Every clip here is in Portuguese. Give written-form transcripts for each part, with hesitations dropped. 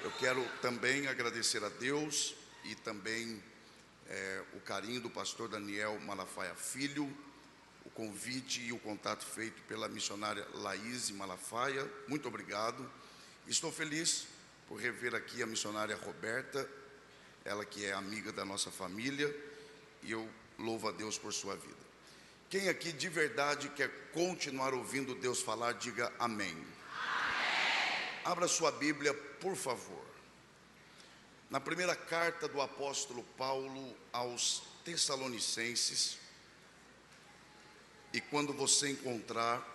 Eu quero também agradecer a Deus e também o carinho do pastor Daniel Malafaia Filho, o convite e o contato feito pela missionária Laís Malafaia. Muito obrigado. Estou feliz por rever aqui a missionária Roberta, ela que é amiga da nossa família, e eu louvo a Deus por sua vida. Quem aqui de verdade quer continuar ouvindo Deus falar, diga amém. Abra sua Bíblia, por favor, na primeira carta do apóstolo Paulo aos Tessalonicenses. E quando você encontrar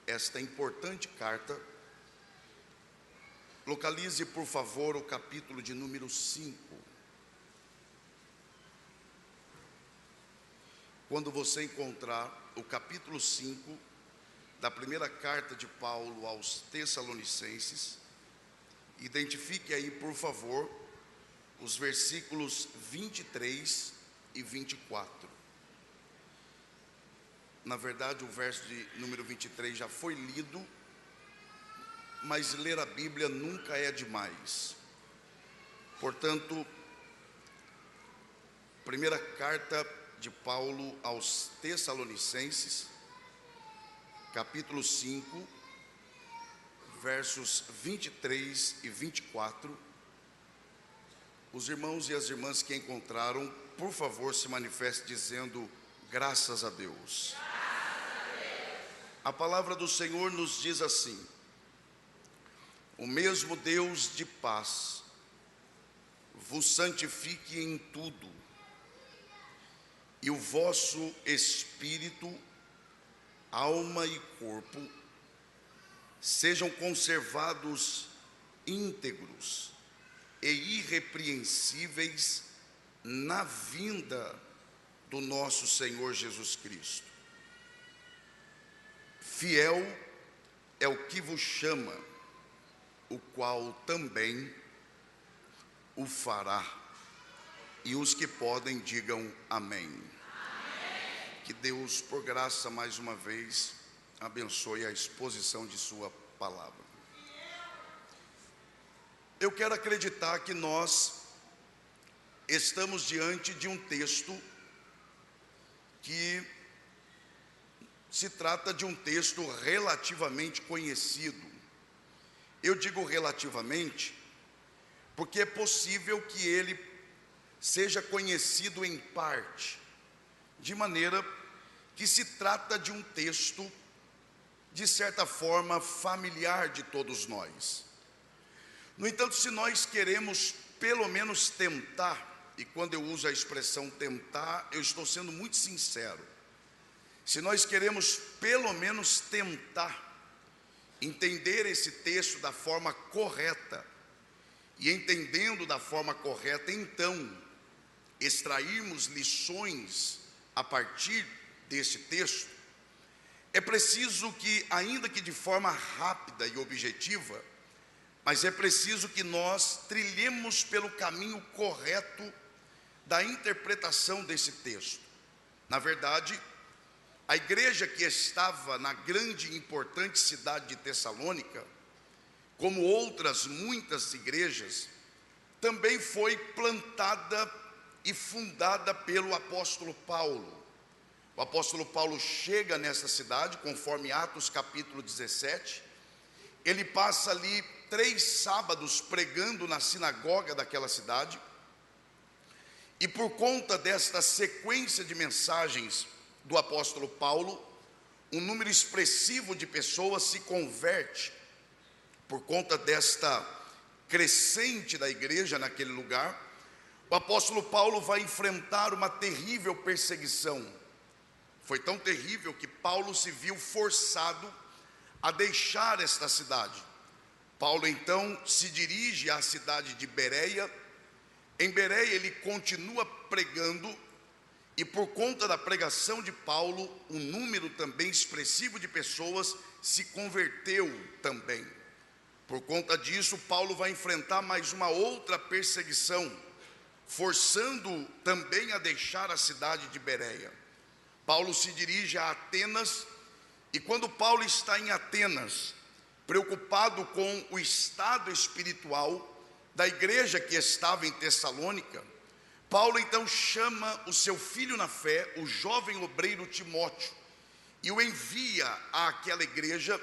esta importante carta, localize, por favor, o capítulo de número 5. Quando você encontrar o capítulo 5 da primeira carta de Paulo aos Tessalonicenses, identifique aí, por favor, os versículos 23 e 24. Na verdade, o verso de número 23 já foi lido, mas ler a Bíblia nunca é demais. Portanto, primeira carta de Paulo aos Tessalonicenses, capítulo 5, versos 23 e 24. Os irmãos e as irmãs que encontraram, por favor, se manifeste dizendo graças a Deus. A palavra do Senhor nos diz assim: o mesmo Deus de paz vos santifique em tudo, e o vosso espírito, alma e corpo sejam conservados íntegros e irrepreensíveis na vinda do nosso Senhor Jesus Cristo. Fiel é o que vos chama, o qual também o fará. E os que podem, digam amém. Que Deus, por graça, mais uma vez, abençoe a exposição de sua palavra. Eu quero acreditar que nós estamos diante de um texto que se trata de um texto relativamente conhecido. Eu digo relativamente porque é possível que ele seja conhecido em parte, de maneira que se trata de um texto, de certa forma, familiar de todos nós. No entanto, se nós queremos pelo menos tentar, e quando eu uso a expressão tentar, eu estou sendo muito sincero, se nós queremos pelo menos tentar entender esse texto da forma correta, e entendendo da forma correta, então, extrairmos lições a partir desse texto, é preciso que, ainda que de forma rápida e objetiva, mas é preciso que nós trilhemos pelo caminho correto da interpretação desse texto. Na verdade, a igreja que estava na grande e importante cidade de Tessalônica, como outras muitas igrejas, também foi plantada e fundada pelo apóstolo Paulo. O apóstolo Paulo chega nessa cidade, conforme Atos capítulo 17, ele passa ali 3 sábados pregando na sinagoga daquela cidade, e por conta desta sequência de mensagens do apóstolo Paulo, um número expressivo de pessoas se converte, por conta desta crescente da igreja naquele lugar. O apóstolo Paulo vai enfrentar uma terrível perseguição. Foi tão terrível que Paulo se viu forçado a deixar esta cidade. Paulo então se dirige à cidade de Bereia. Em Bereia ele continua pregando, e por conta da pregação de Paulo, um número também expressivo de pessoas se converteu também. Por conta disso, Paulo vai enfrentar mais uma outra perseguição, forçando também a deixar a cidade de Bereia. Paulo se dirige a Atenas, e quando Paulo está em Atenas, preocupado com o estado espiritual da igreja que estava em Tessalônica, Paulo então chama o seu filho na fé, o jovem obreiro Timóteo, e o envia àquela igreja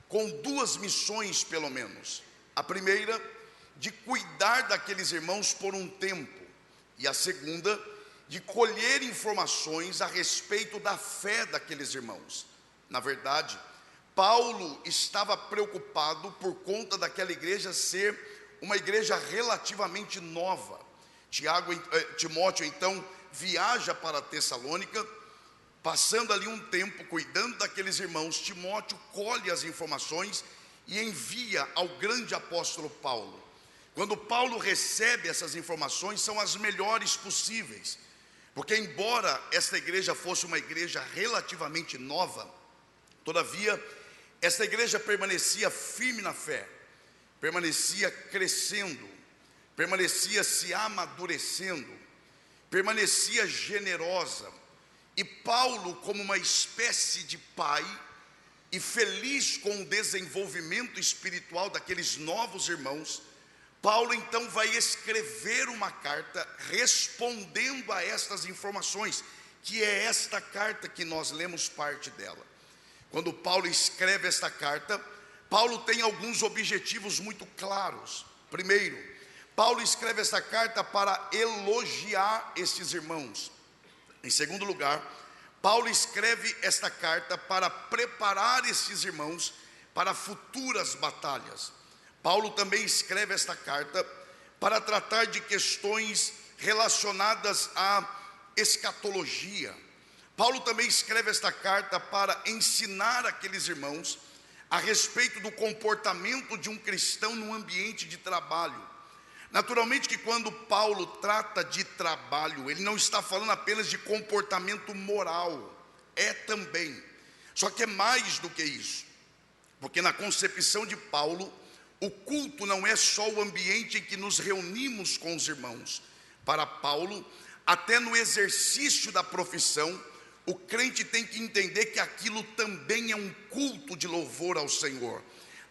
com duas missões pelo menos. A primeira, de cuidar daqueles irmãos por um tempo, e a segunda, de colher informações a respeito da fé daqueles irmãos. Na verdade, Paulo estava preocupado por conta daquela igreja ser uma igreja relativamente nova. Timóteo então viaja para Tessalônica, passando ali um tempo cuidando daqueles irmãos. Timóteo colhe as informações e envia ao grande apóstolo Paulo. Quando Paulo recebe essas informações, são as melhores possíveis, porque embora esta igreja fosse uma igreja relativamente nova, todavia esta igreja permanecia firme na fé, permanecia crescendo, permanecia se amadurecendo, permanecia generosa. E Paulo, como uma espécie de pai, e feliz com o desenvolvimento espiritual daqueles novos irmãos, Paulo então vai escrever uma carta respondendo a estas informações, que é esta carta que nós lemos parte dela. Quando Paulo escreve esta carta, Paulo tem alguns objetivos muito claros. Primeiro, Paulo escreve esta carta para elogiar estes irmãos. Em segundo lugar, Paulo escreve esta carta para preparar estes irmãos para futuras batalhas. Paulo também escreve esta carta para tratar de questões relacionadas à escatologia. Paulo também escreve esta carta para ensinar aqueles irmãos a respeito do comportamento de um cristão no ambiente de trabalho. Naturalmente que quando Paulo trata de trabalho, ele não está falando apenas de comportamento moral, é também, só que é mais do que isso, porque na concepção de Paulo, o culto não é só o ambiente em que nos reunimos com os irmãos. Para Paulo, até no exercício da profissão, o crente tem que entender que aquilo também é um culto de louvor ao Senhor.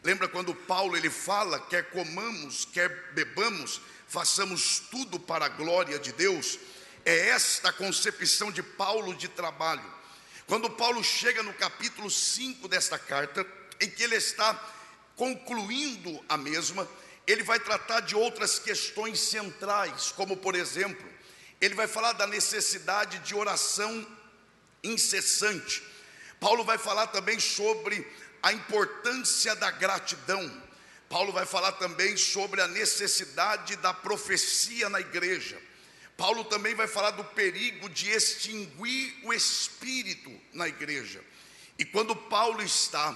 Lembra quando Paulo ele fala, quer comamos, quer bebamos, façamos tudo para a glória de Deus? É esta a concepção de Paulo de trabalho. Quando Paulo chega no capítulo 5 desta carta, em que ele está concluindo a mesma, ele vai tratar de outras questões centrais, como por exemplo, ele vai falar da necessidade de oração incessante. Paulo vai falar também sobre a importância da gratidão. Paulo vai falar também sobre a necessidade da profecia na igreja. Paulo também vai falar do perigo de extinguir o espírito na igreja. E quando Paulo está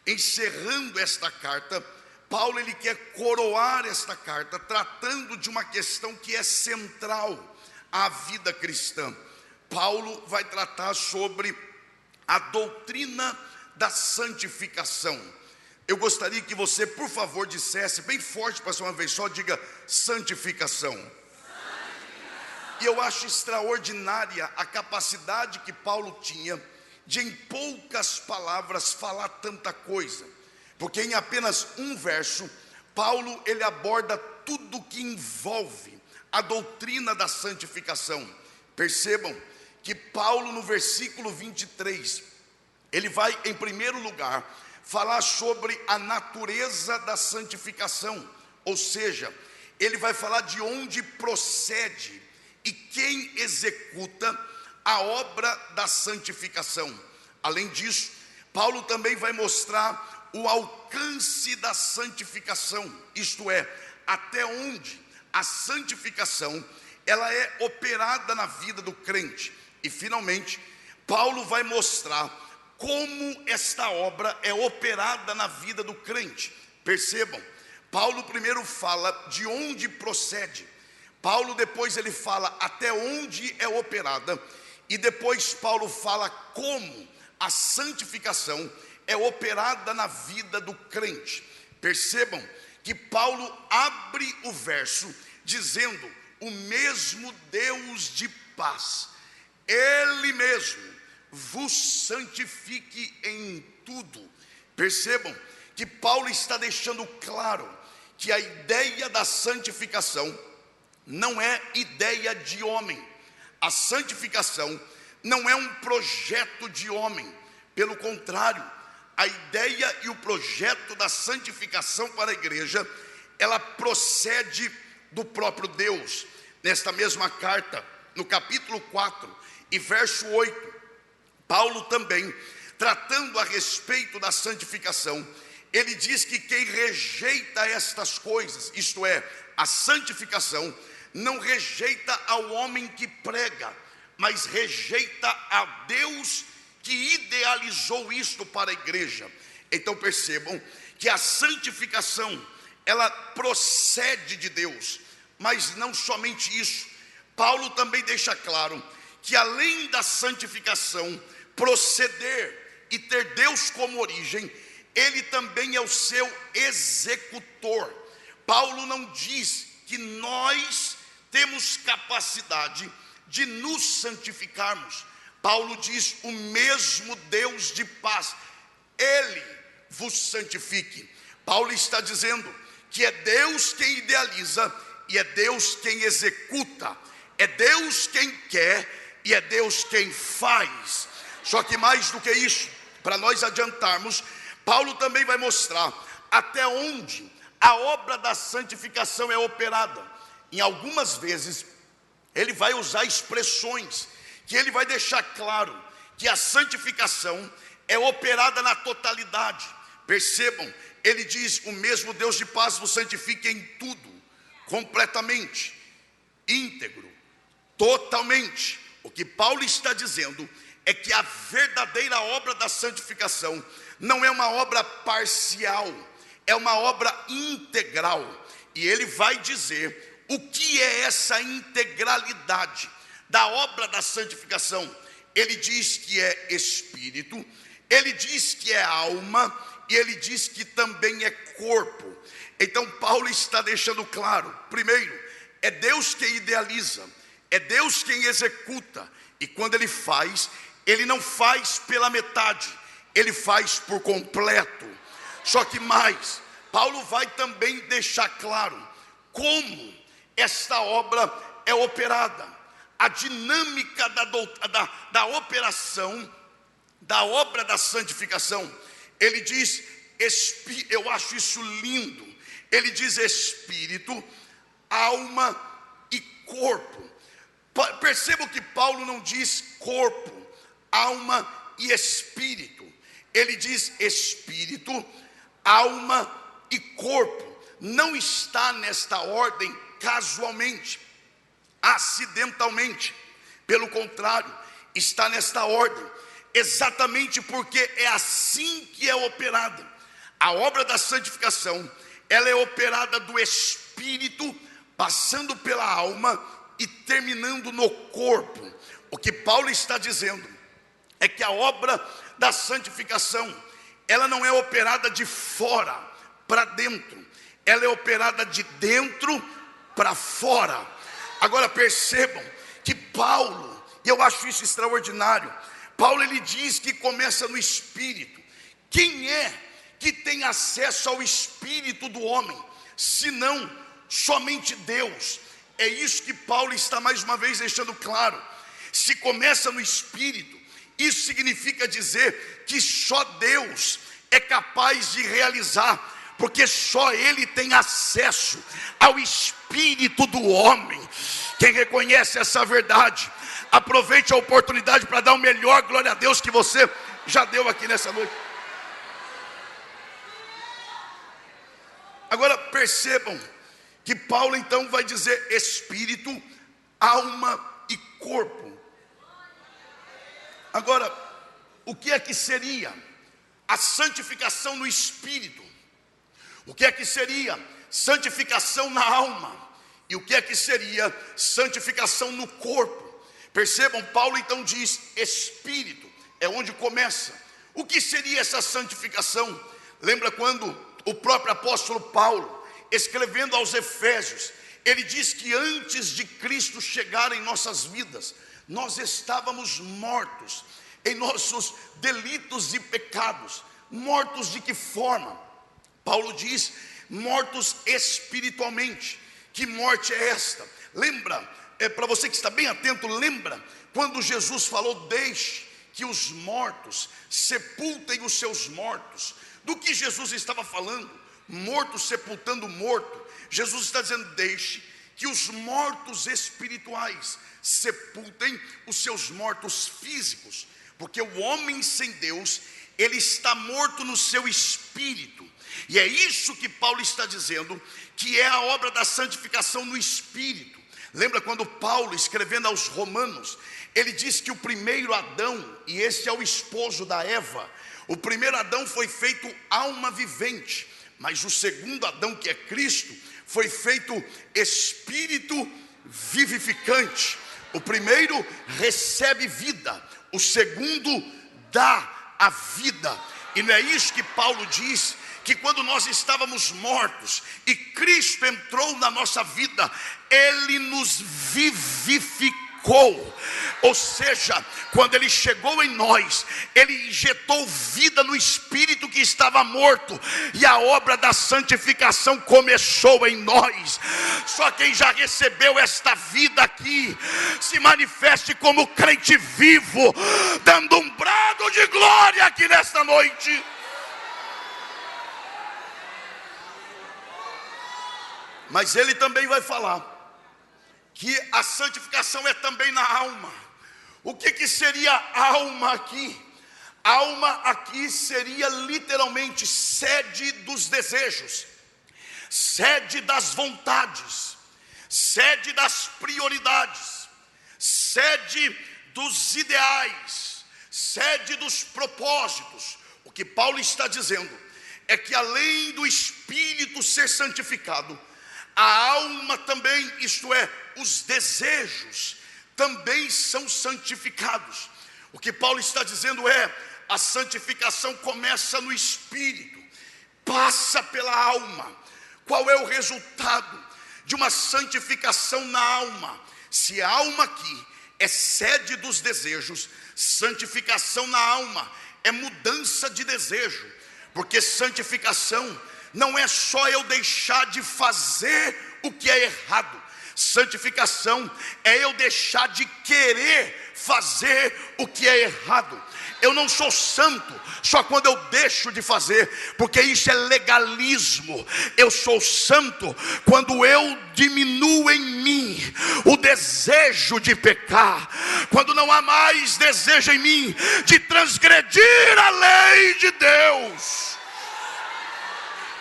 encerrando esta carta, Paulo ele quer coroar esta carta tratando de uma questão que é central à vida cristã. Paulo vai tratar sobre a doutrina da santificação. Eu gostaria que você, por favor, dissesse bem forte para uma vez só, diga santificação. E eu acho extraordinária a capacidade que Paulo tinha de em poucas palavras falar tanta coisa, porque em apenas um verso, Paulo ele aborda tudo que envolve a doutrina da santificação. Percebam que Paulo no versículo 23, ele vai em primeiro lugar falar sobre a natureza da santificação, ou seja, ele vai falar de onde procede e quem executa a obra da santificação. Além disso, Paulo também vai mostrar o alcance da santificação, isto é, até onde a santificação ela é operada na vida do crente. E finalmente, Paulo vai mostrar como esta obra é operada na vida do crente. Percebam, Paulo primeiro fala de onde procede, Paulo depois ele fala até onde é operada, e depois Paulo fala como a santificação é operada na vida do crente. Percebam que Paulo abre o verso dizendo: o mesmo Deus de paz, Ele mesmo vos santifique em tudo. Percebam que Paulo está deixando claro que a ideia da santificação não é ideia de homem. A santificação não é um projeto de homem. Pelo contrário, a ideia e o projeto da santificação para a igreja, ela procede do próprio Deus. Nesta mesma carta, no capítulo 4 e verso 8, Paulo também, tratando a respeito da santificação, ele diz que quem rejeita estas coisas, isto é, a santificação, não rejeita ao homem que prega, mas rejeita a Deus que idealizou isto para a igreja. Então percebam que a santificação, ela procede de Deus, mas não somente isso. Paulo também deixa claro que além da santificação proceder e ter Deus como origem, ele também é o seu executor. Paulo não diz que nós temos capacidade de nos santificarmos. Paulo diz: o mesmo Deus de paz, Ele vos santifique. Paulo está dizendo que é Deus quem idealiza e é Deus quem executa, é Deus quem quer e é Deus quem faz. Só que mais do que isso, para nós adiantarmos, Paulo também vai mostrar até onde a obra da santificação é operada. Em algumas vezes, ele vai usar expressões que ele vai deixar claro que a santificação é operada na totalidade. Percebam, ele diz: o mesmo Deus de paz vos santifique em tudo, completamente, íntegro, totalmente. O que Paulo está dizendo é que a verdadeira obra da santificação não é uma obra parcial, é uma obra integral. E ele vai dizer o que é essa integralidade da obra da santificação. Ele diz que é espírito, ele diz que é alma e ele diz que também é corpo. Então Paulo está deixando claro: primeiro, é Deus quem idealiza, é Deus quem executa, e quando ele faz, ele não faz pela metade, ele faz por completo. Só que mais, Paulo vai também deixar claro como esta obra é operada, a dinâmica da operação da obra da santificação. Ele diz, eu acho isso lindo, ele diz espírito, alma e corpo. Perceba que Paulo não diz corpo, alma e espírito, ele diz espírito, alma e corpo. Não está nesta ordem casualmente, acidentalmente. Pelo contrário, está nesta ordem exatamente porque é assim que é operada. A obra da santificação, ela é operada do espírito, passando pela alma e terminando no corpo. O que Paulo está dizendo é que a obra da santificação, ela não é operada de fora para dentro, ela é operada de dentro para fora. Agora percebam que Paulo, e eu acho isso extraordinário, Paulo ele diz que começa no espírito. Quem é que tem acesso ao espírito do homem, senão somente Deus? É isso que Paulo está mais uma vez deixando claro. Se começa no espírito, isso significa dizer que só Deus é capaz de realizar, porque só Ele tem acesso ao espírito do homem. Quem reconhece essa verdade, aproveite a oportunidade para dar o melhor glória a Deus que você já deu aqui nessa noite. Agora percebam que Paulo então vai dizer espírito, alma e corpo. Agora, o que é que seria a santificação no espírito? O que é que seria santificação na alma? E o que é que seria santificação no corpo? Percebam, Paulo então diz espírito, é onde começa. O que seria essa santificação? Lembra quando o próprio apóstolo Paulo, escrevendo aos Efésios, ele diz que antes de Cristo chegar em nossas vidas, nós estávamos mortos em nossos delitos e pecados. Mortos de que forma? Paulo diz mortos espiritualmente. Que morte é esta? Lembra, para você que está bem atento, lembra quando Jesus falou: deixe que os mortos sepultem os seus mortos. Do que Jesus estava falando? Morto sepultando morto. Jesus está dizendo: deixe que os mortos espirituais sepultem os seus mortos físicos, porque o homem sem Deus, ele está morto no seu espírito. E é isso que Paulo está dizendo, que é a obra da santificação no espírito. Lembra quando Paulo, escrevendo aos Romanos, ele diz que o primeiro Adão, e esse é o esposo da Eva, o primeiro Adão foi feito alma vivente, mas o segundo Adão, que é Cristo, foi feito espírito vivificante. O primeiro recebe vida, o segundo dá a vida. E não é isso que Paulo diz, que quando nós estávamos mortos e Cristo entrou na nossa vida, Ele nos vivificou. Ou seja, quando Ele chegou em nós, Ele injetou vida no espírito que estava morto, e a obra da santificação começou em nós. Só quem já recebeu esta vida aqui, se manifeste como crente vivo, dando um brado de glória aqui nesta noite. Mas ele também vai falar que a santificação é também na alma. O que seria alma aqui? Alma aqui seria literalmente sede dos desejos, sede das vontades, sede das prioridades, sede dos ideais, sede dos propósitos. O que Paulo está dizendo é que além do espírito ser santificado, a alma também, isto é, os desejos, também são santificados. O que Paulo está dizendo é: a santificação começa no espírito, passa pela alma. Qual é o resultado de uma santificação na alma? Se a alma aqui é sede dos desejos, santificação na alma é mudança de desejo. Porque santificação não é só eu deixar de fazer o que é errado. Santificação é eu deixar de querer fazer o que é errado. Eu não sou santo só quando eu deixo de fazer, porque isso é legalismo. Eu sou santo quando eu diminuo em mim o desejo de pecar, quando não há mais desejo em mim de transgredir a lei de Deus.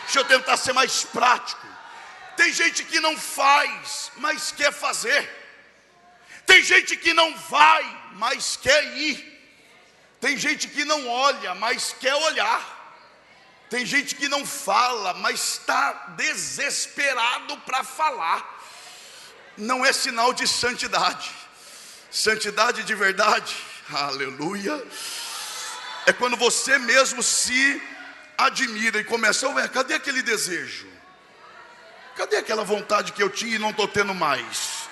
Deixa eu tentar ser mais prático. Tem gente que não faz, mas quer fazer. Tem gente que não vai, mas quer ir. Tem gente que não olha, mas quer olhar. Tem gente que não fala, mas está desesperado para falar. Não é sinal de santidade. Santidade de verdade, aleluia, é quando você mesmo se admira e começa: ué, cadê aquele desejo? Cadê aquela vontade que eu tinha e não estou tendo mais?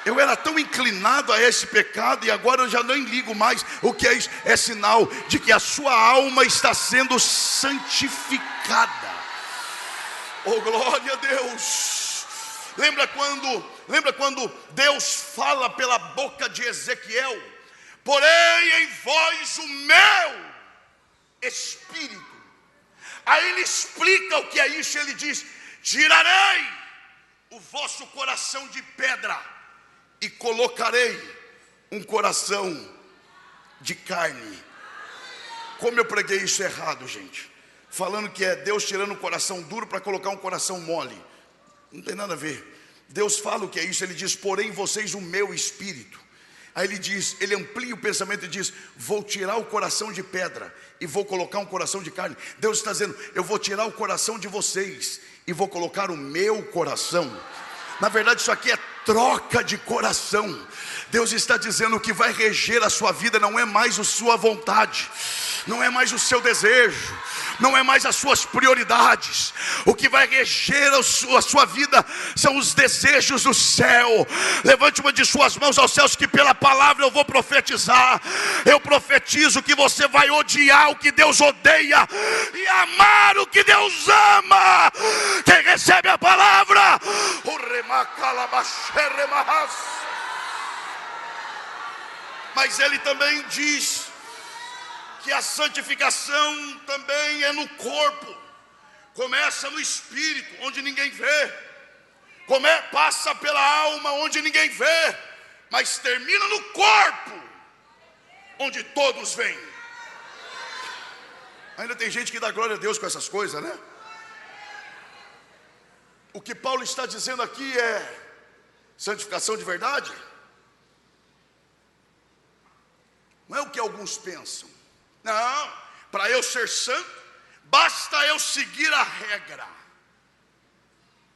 Eu era tão inclinado a esse pecado e agora eu já nem ligo mais. O que é isso? É sinal de que a sua alma está sendo santificada. Oh, glória a Deus. Lembra quando Deus fala pela boca de Ezequiel: porém em vós o meu espírito. Aí ele explica o que é isso. Ele diz: tirarei o vosso coração de pedra e colocarei um coração de carne. Como eu preguei isso errado, gente, falando que é Deus tirando um coração duro para colocar um coração mole. Não tem nada a ver. Deus fala o que é isso. Ele diz: porém vocês o meu espírito. Aí ele diz, ele amplia o pensamento e diz: vou tirar o coração de pedra e vou colocar um coração de carne. Deus está dizendo: eu vou tirar o coração de vocês e vou colocar o meu coração. Na verdade, isso aqui é troca de coração. Deus está dizendo: o que vai reger a sua vida não é mais a sua vontade, não é mais o seu desejo, não é mais as suas prioridades. O que vai reger a sua vida são os desejos do céu. Levante uma de suas mãos aos céus, que pela palavra eu vou profetizar. Eu profetizo que você vai odiar o que Deus odeia e amar o que Deus ama. Quem recebe a palavra, mas ele também diz que a santificação também é no corpo. Começa no espírito, onde ninguém vê, passa pela alma, onde ninguém vê, mas termina no corpo, onde todos veem. Ainda tem gente que dá glória a Deus com essas coisas, né? O que Paulo está dizendo aqui é santificação de verdade. Não é o que alguns pensam. Não, para eu ser santo, basta eu seguir a regra.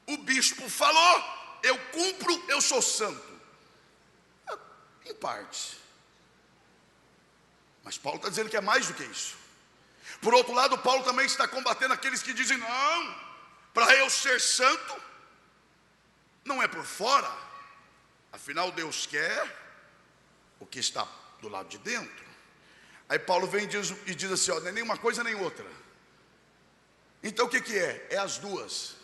O bispo falou, eu cumpro, eu sou santo. Em parte. Mas Paulo está dizendo que é mais do que isso. Por outro lado, Paulo também está combatendo aqueles que dizem: não, para eu ser santo, não é por fora. Afinal, Deus quer o que está do lado de dentro. Aí Paulo vem e diz assim: ó, não é nem uma coisa nem outra. Então o que é? É as duas.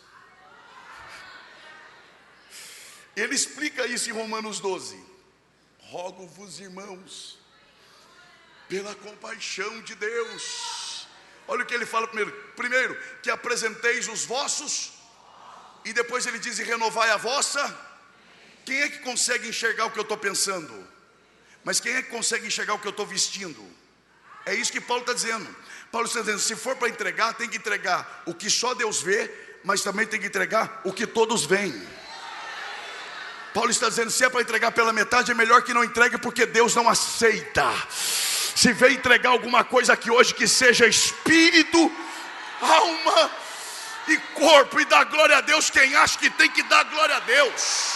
Ele explica isso em Romanos 12. Rogo-vos, irmãos, pela compaixão de Deus. Olha o que ele fala primeiro. Primeiro, que apresenteis os vossos. E depois ele diz: e renovai a vossa. Quem é que consegue enxergar o que eu estou pensando? Mas quem é que consegue enxergar o que eu estou vestindo? É isso que Paulo está dizendo. Paulo está dizendo: se for para entregar, tem que entregar o que só Deus vê, mas também tem que entregar o que todos veem. Paulo está dizendo: se é para entregar pela metade, é melhor que não entregue, porque Deus não aceita. Se vem entregar alguma coisa aqui hoje, que seja espírito, alma e corpo, e dá glória a Deus quem acha que tem que dar glória a Deus.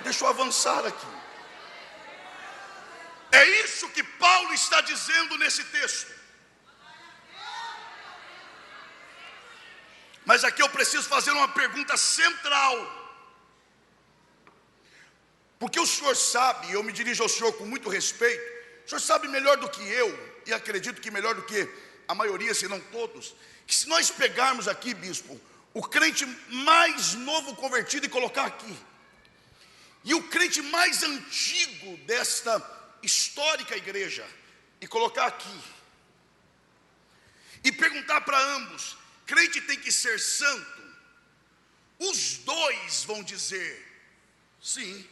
Deixa eu avançar aqui. É isso que Paulo está dizendo nesse texto. Mas aqui eu preciso fazer uma pergunta central. Porque o senhor sabe, e eu me dirijo ao senhor com muito respeito, o senhor sabe melhor do que eu, e acredito que melhor do que a maioria, se não todos, que se nós pegarmos aqui, bispo, o crente mais novo convertido e colocar aqui, e o crente mais antigo desta histórica igreja, e colocar aqui, e perguntar para ambos: crente tem que ser santo? Os dois vão dizer sim.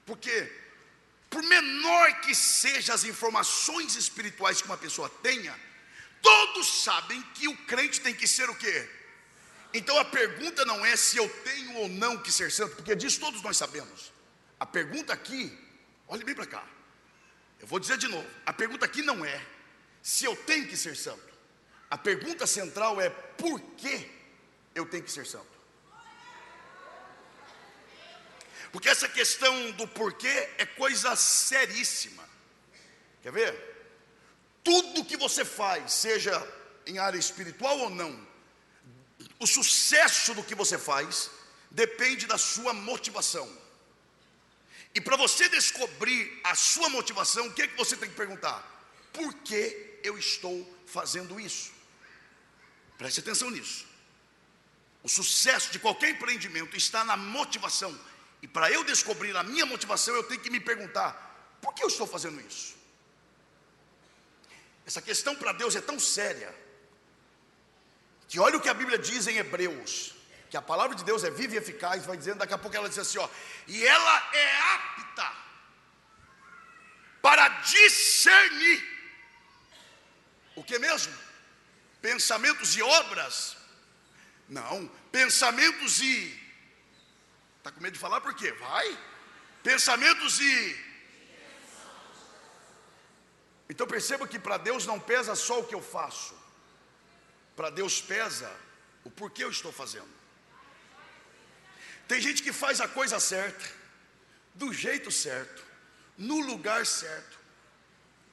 Porque por menor que sejam as informações espirituais que uma pessoa tenha, todos sabem que o crente tem que ser o quê? Então a pergunta não é se eu tenho ou não que ser santo, porque disso todos nós sabemos. A pergunta aqui, olhe bem para cá, eu vou dizer de novo, a pergunta aqui não é se eu tenho que ser santo. A pergunta central é: por que eu tenho que ser santo? Porque essa questão do porquê é coisa seríssima. Quer ver? Tudo que você faz, seja em área espiritual ou não, o sucesso do que você faz depende da sua motivação. E para você descobrir a sua motivação, o que é que você tem que perguntar? Por que eu estou fazendo isso? Preste atenção nisso. O sucesso de qualquer empreendimento está na motivação. E para eu descobrir a minha motivação, eu tenho que me perguntar: por que eu estou fazendo isso? Essa questão para Deus é tão séria, que olha o que a Bíblia diz em Hebreus, que a palavra de Deus é viva e eficaz. Vai dizendo, daqui a pouco ela diz assim, ó: e ela é apta para discernir o que mesmo? Pensamentos e obras? Não, pensamentos e... Está com medo de falar por quê? Vai. Pensamentos e... Então perceba que para Deus não pesa só o que eu faço. Para Deus pesa o porquê eu estou fazendo. Tem gente que faz a coisa certa, do jeito certo, no lugar certo,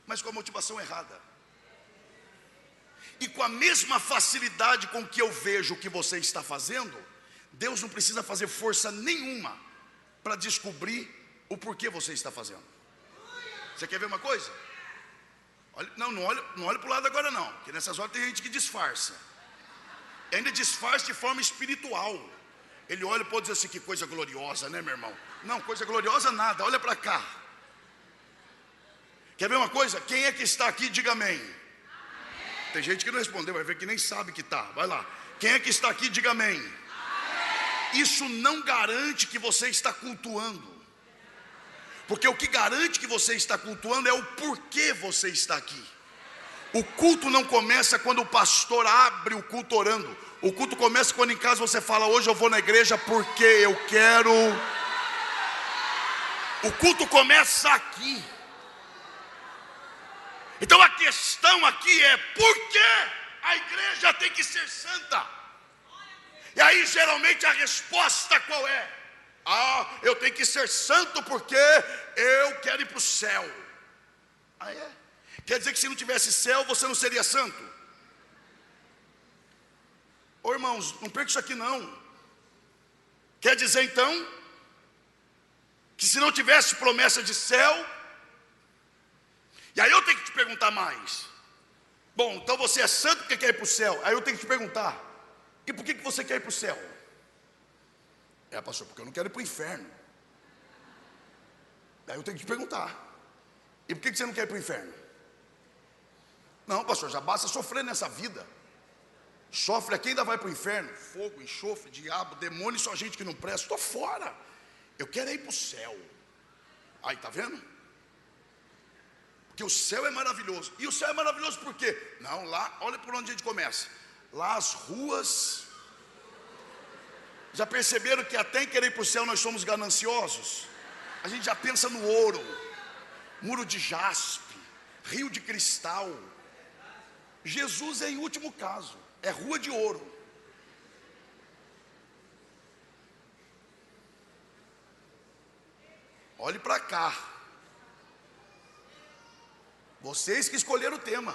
mas com a motivação errada. E com a mesma facilidade com que eu vejo o que você está fazendo, Deus não precisa fazer força nenhuma para descobrir o porquê você está fazendo. Você quer ver uma coisa? Não olhe para o lado agora não, porque nessas horas tem gente que disfarça. E ainda disfarça de forma espiritual. Ele olha e pode dizer assim, que coisa gloriosa, né, meu irmão? Não, coisa gloriosa nada, olha para cá. Quer ver uma coisa? Quem é que está aqui, diga amém. Tem gente que não respondeu, vai ver que nem sabe que está. Vai lá. Quem é que está aqui, diga amém. Isso não garante que você está cultuando. Porque o que garante que você está cultuando é o porquê você está aqui. O culto não começa quando o pastor abre o culto orando. O culto começa quando em casa você fala, hoje eu vou na igreja porque eu quero. O culto começa aqui. Então a questão aqui é, por que a igreja tem que ser santa? E aí geralmente a resposta qual é? Eu tenho que ser santo porque eu quero ir para o céu. É? Quer dizer que se não tivesse céu, você não seria santo? Ô irmãos, não perca isso aqui não. Quer dizer então, que se não tivesse promessa de céu, e aí eu tenho que te perguntar mais. Bom, então você é santo porque quer ir para o céu. Aí eu tenho que te perguntar, e por que você quer ir para o céu? Pastor, porque eu não quero ir para o inferno. Daí eu tenho que te perguntar, e por que você não quer ir para o inferno? Não, pastor, já basta sofrer nessa vida. Sofre aqui e ainda vai para o inferno. Fogo, enxofre, diabo, demônio, só gente que não presta. Estou fora. Eu quero ir para o céu. Aí, tá vendo? Porque o céu é maravilhoso. E o céu é maravilhoso por quê? Não, lá, olha por onde a gente começa. Lá as ruas. Já perceberam que até em querer ir para o céu nós somos gananciosos? A gente já pensa no ouro, muro de jaspe, rio de cristal. Jesus é em último caso, é rua de ouro. Olhe para cá. Vocês que escolheram o tema.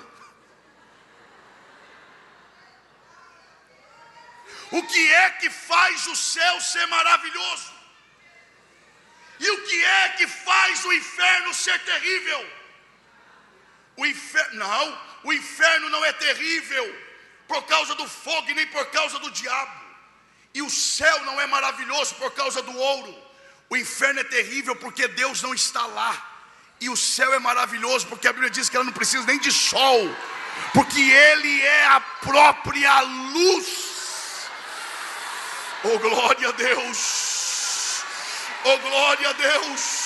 O que é que faz o céu ser maravilhoso? E o que é que faz o inferno ser terrível? O inferno não é terrível por causa do fogo e nem por causa do diabo. E o céu não é maravilhoso por causa do ouro. O inferno é terrível porque Deus não está lá. E o céu é maravilhoso porque a Bíblia diz que ela não precisa nem de sol, porque Ele é a própria luz. Oh, glória a Deus! Oh, glória a Deus!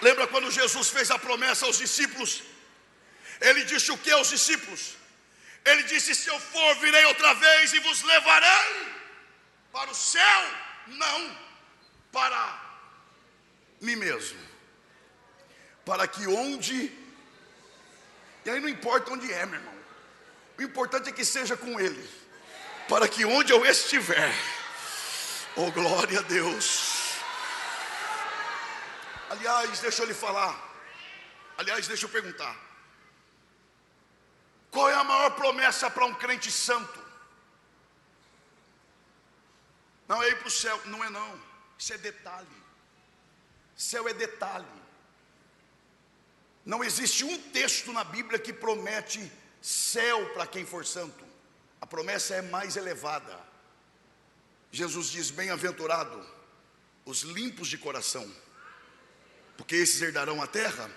Lembra quando Jesus fez a promessa aos discípulos? Ele disse o que aos discípulos? Ele disse, se eu for, virei outra vez e vos levarei para o céu, não para mim mesmo. Para que onde, e aí não importa onde é, meu irmão, o importante é que seja com Ele, para que onde eu estiver, oh glória a Deus. Aliás, deixa eu lhe falar, deixa eu perguntar, qual é a maior promessa para um crente santo? Não é ir para o céu, não é não, isso é detalhe, céu é detalhe. Não existe um texto na Bíblia que promete céu para quem for santo. A promessa é mais elevada. Jesus diz, bem-aventurado os limpos de coração, porque esses herdarão a terra,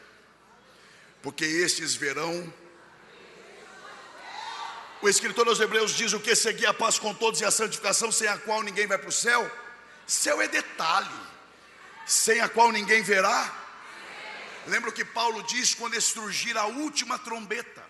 porque estes verão. O escritor aos Hebreus diz o que? Seguir a paz com todos e a santificação, sem a qual ninguém vai para o céu. Céu é detalhe, sem a qual ninguém verá. Lembra o que Paulo diz quando surgir a última trombeta?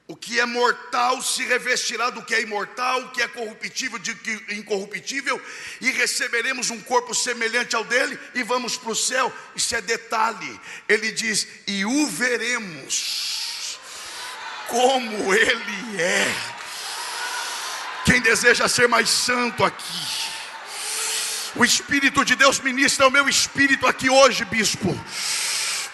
O que é mortal se revestirá do que é imortal, o que é corruptível de que é incorruptível, e receberemos um corpo semelhante ao dele, e vamos para o céu. Isso é detalhe. Ele diz: e o veremos como ele é. Quem deseja ser mais santo aqui? O Espírito de Deus ministra o meu espírito aqui hoje, bispo.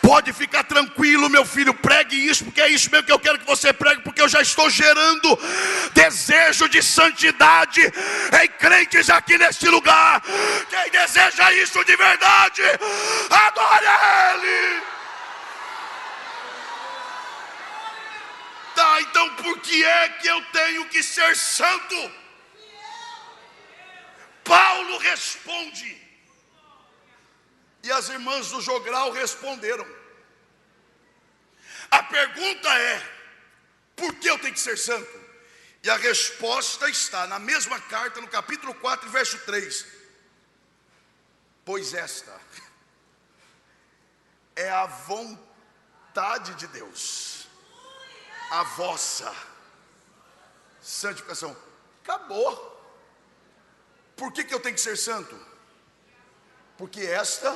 Pode ficar tranquilo, meu filho, pregue isso, porque é isso mesmo que eu quero que você pregue, porque eu já estou gerando desejo de santidade em crentes aqui neste lugar. Quem deseja isso de verdade, adore a Ele. Tá, então por que é que eu tenho que ser santo? Paulo responde, e as irmãs do jogral responderam. A pergunta é: por que eu tenho que ser santo? E a resposta está na mesma carta, no capítulo 4, verso 3. Pois esta é a vontade de Deus, a vossa santificação. Acabou. Por que eu tenho que ser santo? Porque esta...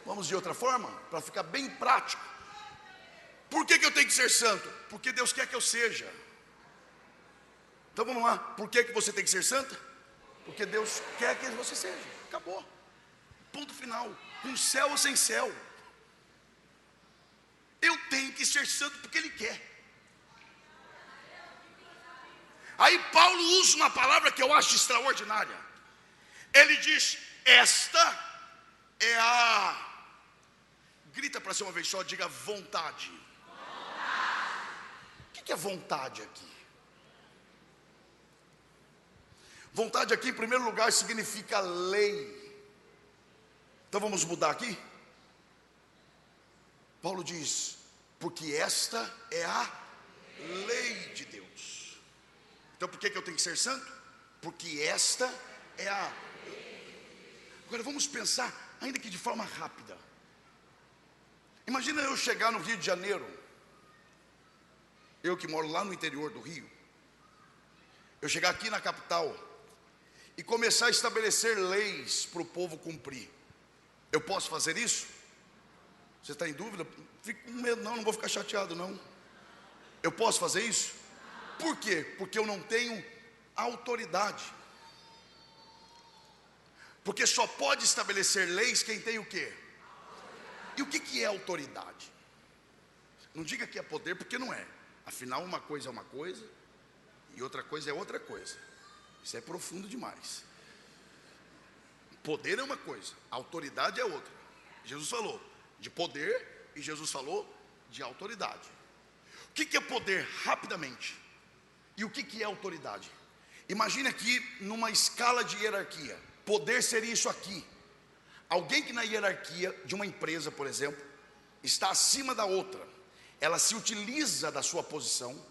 Vamos de outra forma, para ficar bem prático. Por que eu tenho que ser santo? Porque Deus quer que eu seja. Então vamos lá. Por que você tem que ser santa? Porque Deus quer que você seja. Acabou. Ponto final. Com céu ou sem céu. Eu tenho que ser santo porque Ele quer. Aí Paulo usa uma palavra que eu acho extraordinária. Ele diz: esta é a... Grita para ser uma vez só, diga vontade. O que é vontade aqui? Vontade aqui, em primeiro lugar, significa lei. Então vamos mudar aqui? Paulo diz: porque esta é a lei de Deus. Então por que eu tenho que ser santo? Porque esta é a... Agora vamos pensar, ainda que de forma rápida. Imagina eu chegar no Rio de Janeiro, eu que moro lá no interior do Rio, eu chegar aqui na capital e começar a estabelecer leis para o povo cumprir. Eu posso fazer isso? Você está em dúvida? Fico com medo, não vou ficar chateado não. Eu posso fazer isso? Por quê? Porque eu não tenho autoridade. Porque só pode estabelecer leis quem tem o quê? E o que é autoridade? Não diga que é poder, porque não é. Afinal, uma coisa é uma coisa e outra coisa é outra coisa. Isso é profundo demais. Poder é uma coisa, autoridade é outra. Jesus falou de poder e Jesus falou de autoridade. O que é poder? Rapidamente. E o que é autoridade? Imagine aqui numa escala de hierarquia. Poder seria isso aqui. Alguém que na hierarquia de uma empresa, por exemplo, está acima da outra. Ela se utiliza da sua posição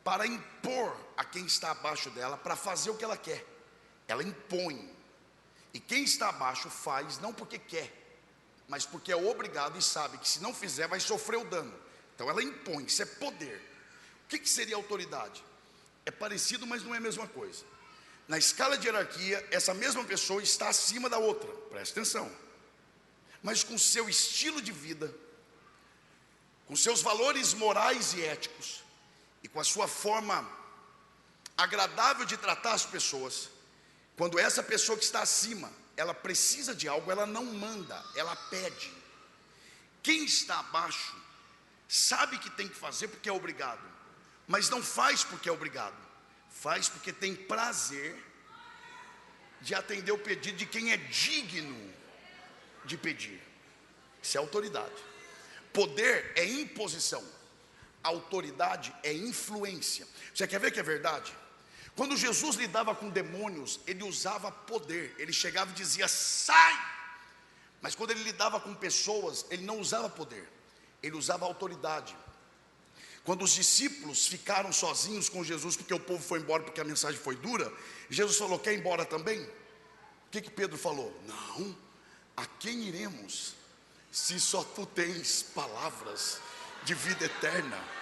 para impor a quem está abaixo dela para fazer o que ela quer. Ela impõe. E quem está abaixo faz não porque quer, mas porque é obrigado e sabe que se não fizer vai sofrer o dano. Então ela impõe, isso é poder. O que seria autoridade? É parecido, mas não é a mesma coisa. Na escala de hierarquia, essa mesma pessoa está acima da outra, presta atenção. Mas com seu estilo de vida, com seus valores morais e éticos, e com a sua forma agradável de tratar as pessoas, quando essa pessoa que está acima, ela precisa de algo, ela não manda, ela pede. Quem está abaixo, sabe que tem que fazer porque é obrigado, mas não faz porque é obrigado, faz porque tem prazer de atender o pedido de quem é digno de pedir. Isso é autoridade. Poder é imposição, autoridade é influência. Você quer ver que é verdade? Quando Jesus lidava com demônios, ele usava poder, ele chegava e dizia sai. Mas quando ele lidava com pessoas, ele não usava poder, ele usava autoridade. Quando os discípulos ficaram sozinhos com Jesus, porque o povo foi embora, porque a mensagem foi dura, Jesus falou: quer ir embora também? O que Pedro falou? Não, a quem iremos, se só tu tens palavras de vida eterna?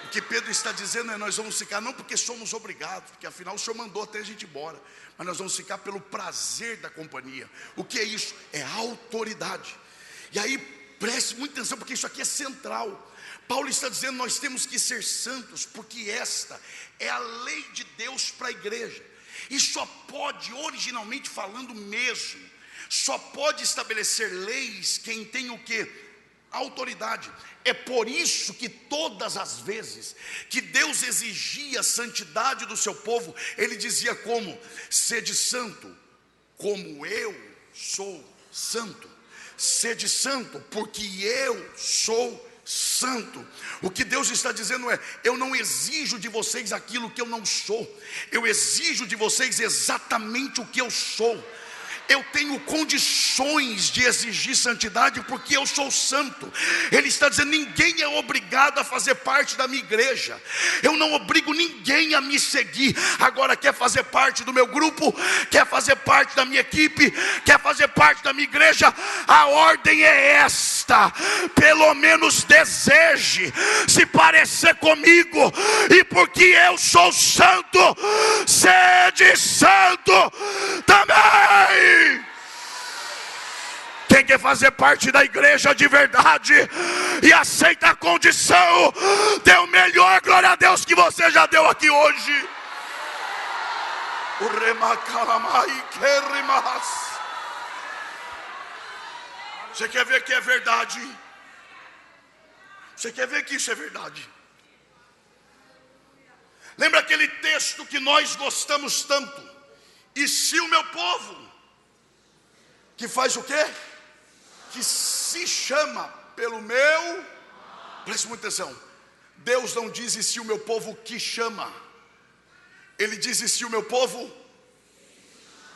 O que Pedro está dizendo é: nós vamos ficar não porque somos obrigados, porque afinal o Senhor mandou até a gente ir embora, mas nós vamos ficar pelo prazer da companhia. O que é isso? É autoridade. E aí preste muita atenção, porque isso aqui é central. Paulo está dizendo: nós temos que ser santos, porque esta é a lei de Deus para a igreja. E só pode, originalmente falando mesmo, só pode estabelecer leis quem tem o quê? Autoridade. É por isso que todas as vezes que Deus exigia a santidade do seu povo, Ele dizia como? Sede santo, como eu sou santo. Sede santo, porque eu sou santo. O que Deus está dizendo é: eu não exijo de vocês aquilo que eu não sou, eu exijo de vocês exatamente o que eu sou. Eu tenho condições de exigir santidade porque eu sou santo. Ele está dizendo: ninguém é obrigado a fazer parte da minha igreja. Eu não obrigo ninguém a me seguir. Agora, quer fazer parte do meu grupo, quer fazer parte da minha equipe, quer fazer parte da minha igreja, a ordem é esta: pelo menos deseje se parecer comigo, e porque eu sou santo, sede santo também. Quem quer fazer parte da igreja de verdade e aceita a condição, dê o melhor glória a Deus que você já deu aqui hoje. Você quer ver que é verdade? Você quer ver que isso é verdade? Lembra aquele texto que nós gostamos tanto? E se o meu povo, que faz o quê? Que se chama pelo meu, preste muita atenção, Deus não diz: e se o meu povo que chama, Ele diz: e se o meu povo.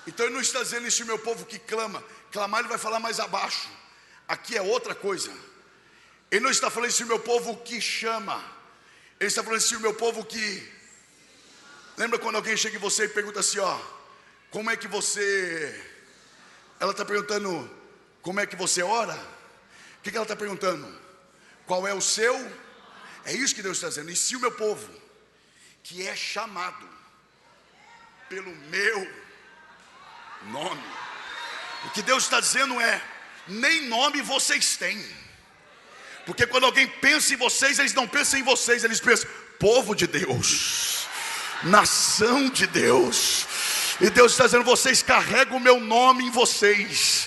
Então Ele não está dizendo: e se o meu povo que clama. Clamar Ele vai falar mais abaixo. Aqui é outra coisa. Ele não está falando: se o meu povo que chama. Ele está falando: se o meu povo que. Lembra quando alguém chega em você e pergunta assim: ó, como é que você... Ela está perguntando: como é que você ora? O que ela está perguntando? Qual é o seu? É isso que Deus está dizendo: e se o meu povo, que é chamado pelo meu nome. O que Deus está dizendo é: nem nome vocês têm. Porque quando alguém pensa em vocês, eles não pensam em vocês, eles pensam: povo de Deus, nação de Deus. E Deus está dizendo: vocês carregam o meu nome em vocês.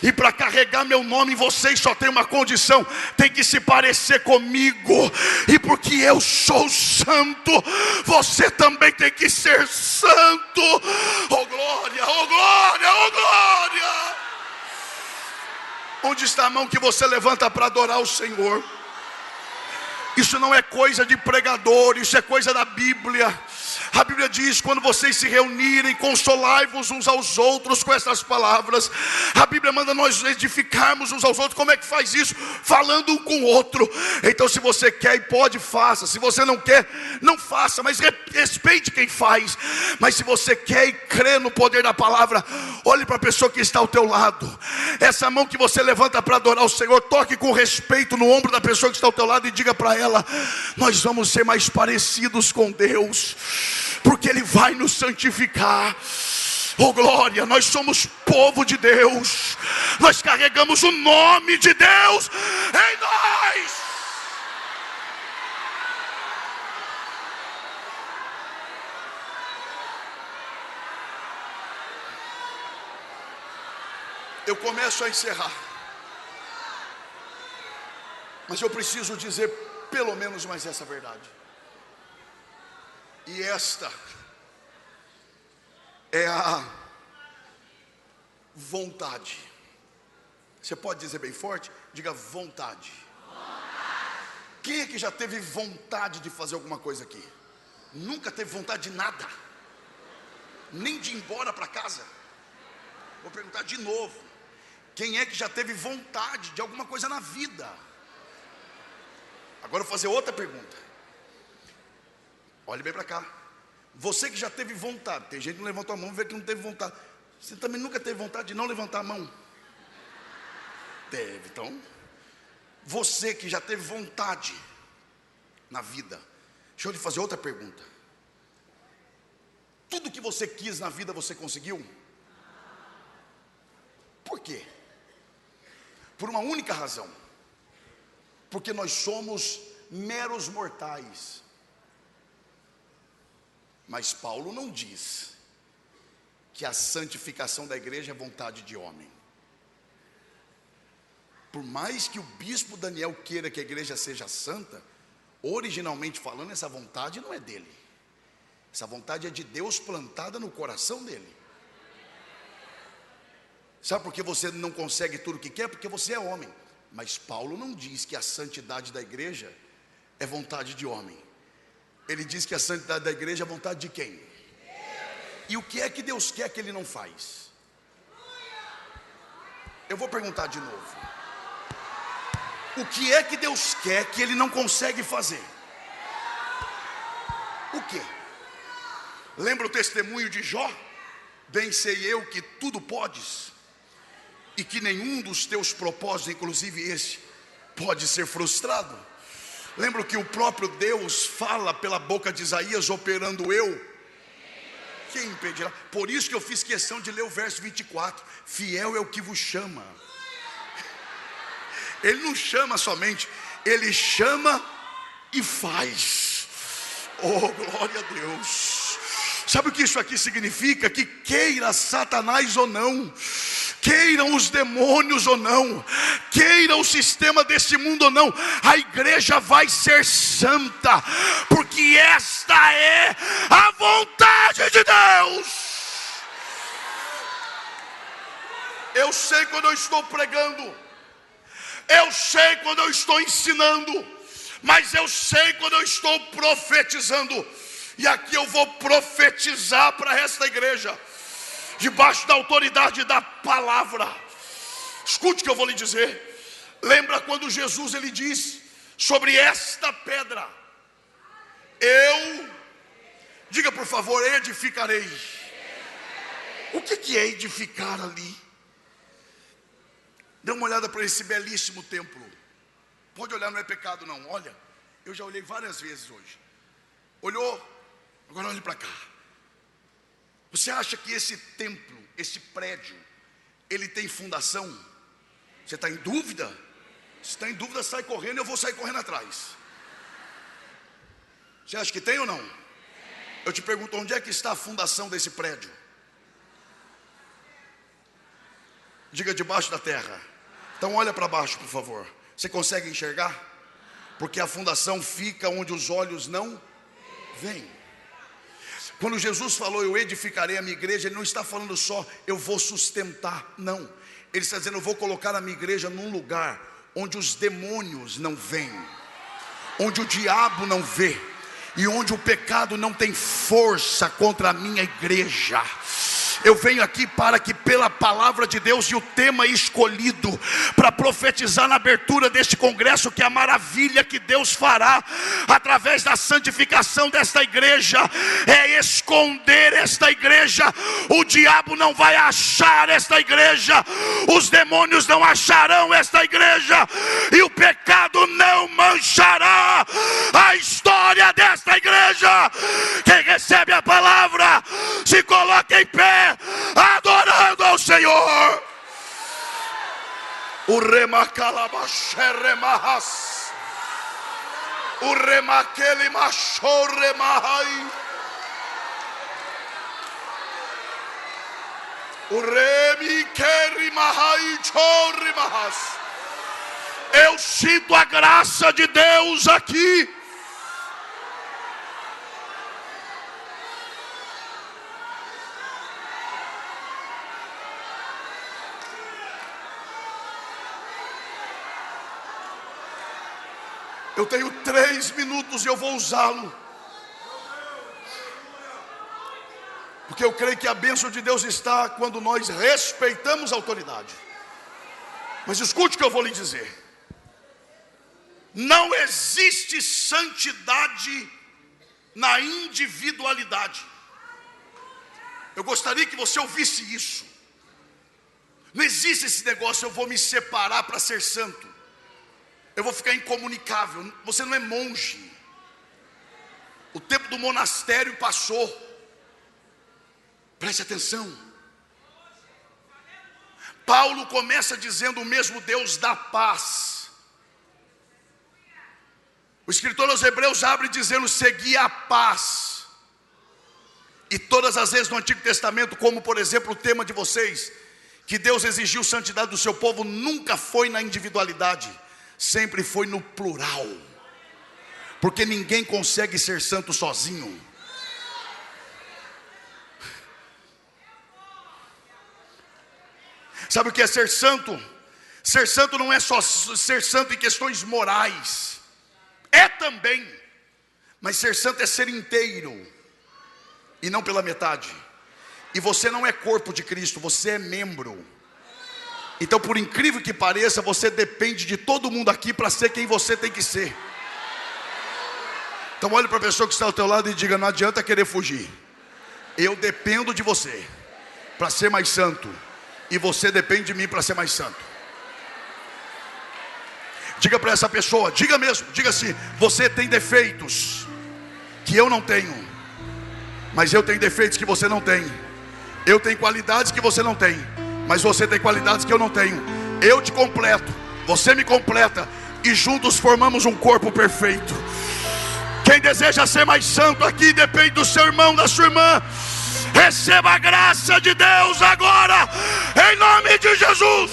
E para carregar meu nome em vocês só tem uma condição: tem que se parecer comigo. E porque eu sou santo, você também tem que ser santo. Oh glória, oh glória, oh glória. Onde está a mão que você levanta para adorar o Senhor? Isso não é coisa de pregador, isso é coisa da Bíblia. A Bíblia diz: quando vocês se reunirem, consolai-vos uns aos outros com essas palavras. A Bíblia manda nós edificarmos uns aos outros. Como é que faz isso? Falando um com o outro. Então, se você quer e pode, faça. Se você não quer, não faça, mas respeite quem faz. Mas se você quer e crê no poder da palavra, olhe para a pessoa que está ao teu lado. Essa mão que você levanta para adorar o Senhor, toque com respeito no ombro da pessoa que está ao teu lado e diga para ela: nós vamos ser mais parecidos com Deus, porque Ele vai nos santificar. Oh glória, nós somos povo de Deus, nós carregamos o nome de Deus em nós. Eu começo a encerrar, mas eu preciso dizer pelo menos mais essa verdade. E esta é a vontade. Você pode dizer bem forte? Diga: vontade. Quem é que já teve vontade de fazer alguma coisa aqui? Nunca teve vontade de nada, nem de ir embora para casa? Vou perguntar de novo: quem é que já teve vontade de alguma coisa na vida? Agora eu vou fazer outra pergunta. Olhe bem para cá. Você que já teve vontade, tem gente que não levantou a mão, vê que não teve vontade. Você também nunca teve vontade de não levantar a mão? Teve. Então, você que já teve vontade na vida Deixa eu lhe fazer outra pergunta. Tudo que você quis na vida você conseguiu? Por quê? Por uma única razão: porque nós somos meros mortais. Mas Paulo não diz que a santificação da igreja é vontade de homem. Por mais que o bispo Daniel queira que a igreja seja santa, originalmente falando, essa vontade não é dele. Essa vontade é de Deus plantada no coração dele. Sabe por que você não consegue tudo o que quer? Porque você é homem. Mas Paulo não diz que a santidade da igreja é vontade de homem. Ele diz que a santidade da igreja é vontade de quem? E o que é que Deus quer que ele não faz? Eu vou perguntar de novo. O que é que Deus quer que ele não consegue fazer? O que? Lembra o testemunho de Jó? Bem sei eu que tudo podes, e que nenhum dos teus propósitos, inclusive esse, pode ser frustrado. Lembra que o próprio Deus fala pela boca de Isaías: operando eu, quem impedirá? Por isso que eu fiz questão de ler o verso 24. Fiel é o que vos chama. Ele não chama somente, ele chama e faz. Oh, glória a Deus. Sabe o que isso aqui significa? Que queira Satanás ou não, queiram os demônios ou não, queira o sistema desse mundo ou não, a igreja vai ser santa, porque esta é a vontade de Deus. Eu sei quando eu estou pregando, eu sei quando eu estou ensinando, mas eu sei quando eu estou profetizando. E aqui eu vou profetizar para esta igreja, debaixo da autoridade da palavra. Escute o que eu vou lhe dizer. Lembra quando Jesus ele diz sobre esta pedra: diga por favor, edificarei. O que é edificar ali? Dê uma olhada para esse belíssimo templo. Pode olhar, não é pecado não. Olha, eu já olhei várias vezes hoje. Olhou? Agora olhe para cá. Você acha que esse templo, esse prédio, ele tem fundação? Você está em dúvida? Se está em dúvida, sai correndo, eu vou sair correndo atrás. Você acha que tem ou não? Eu te pergunto, onde é que está a fundação desse prédio? Diga: debaixo da terra. Então olha para baixo, por favor. Você consegue enxergar? Porque a fundação fica onde os olhos não veem. Quando Jesus falou: eu edificarei a minha igreja, ele não está falando só eu vou sustentar, não. Ele está dizendo: eu vou colocar a minha igreja num lugar onde os demônios não vêm, onde o diabo não vê, e onde o pecado não tem força contra a minha igreja. Eu venho aqui para que, pela palavra de Deus e o tema escolhido para profetizar na abertura deste congresso, que a maravilha que Deus fará através da santificação desta igreja é esconder esta igreja. O diabo não vai achar esta igreja, os demônios não acharão esta igreja, e o pecado não manchará a história desta igreja. Quem recebe a palavra, se coloca em pé, adorando ao Senhor. O remacalabaxeremahas, o remaquele machoremahai, o remiquerimahai chorrimahas. Eu sinto a graça de Deus aqui. Eu tenho 3 minutos e eu vou usá-lo, porque eu creio que a bênção de Deus está quando nós respeitamos a autoridade. Mas escute o que eu vou lhe dizer: não existe santidade na individualidade. Eu gostaria que você ouvisse isso. Não existe esse negócio: eu vou me separar para ser santo, eu vou ficar incomunicável. Você não é monge. O tempo do monastério passou. Preste atenção. Paulo começa dizendo: o mesmo Deus da paz. O escritor aos Hebreus abre dizendo: segui a paz. E todas as vezes no Antigo Testamento, como por exemplo o tema de vocês, que Deus exigiu santidade do seu povo, nunca foi na individualidade, sempre foi no plural. Porque ninguém consegue ser santo sozinho. Sabe o que é ser santo? Ser santo não é só ser santo em questões morais. É também. Mas ser santo é ser inteiro. E não pela metade. E você não é corpo de Cristo, você é membro. Então, por incrível que pareça, você depende de todo mundo aqui para ser quem você tem que ser. Então olhe para a pessoa que está ao teu lado e diga: não adianta querer fugir. Eu dependo de você para ser mais santo. E você depende de mim para ser mais santo. Diga para essa pessoa, diga mesmo, diga assim: você tem defeitos que eu não tenho, mas eu tenho defeitos que você não tem. Eu tenho qualidades que você não tem, mas você tem qualidades que eu não tenho. Eu te completo, você me completa, e juntos formamos um corpo perfeito. Quem deseja ser mais santo aqui, depende do seu irmão, da sua irmã. Receba a graça de Deus agora, em nome de Jesus.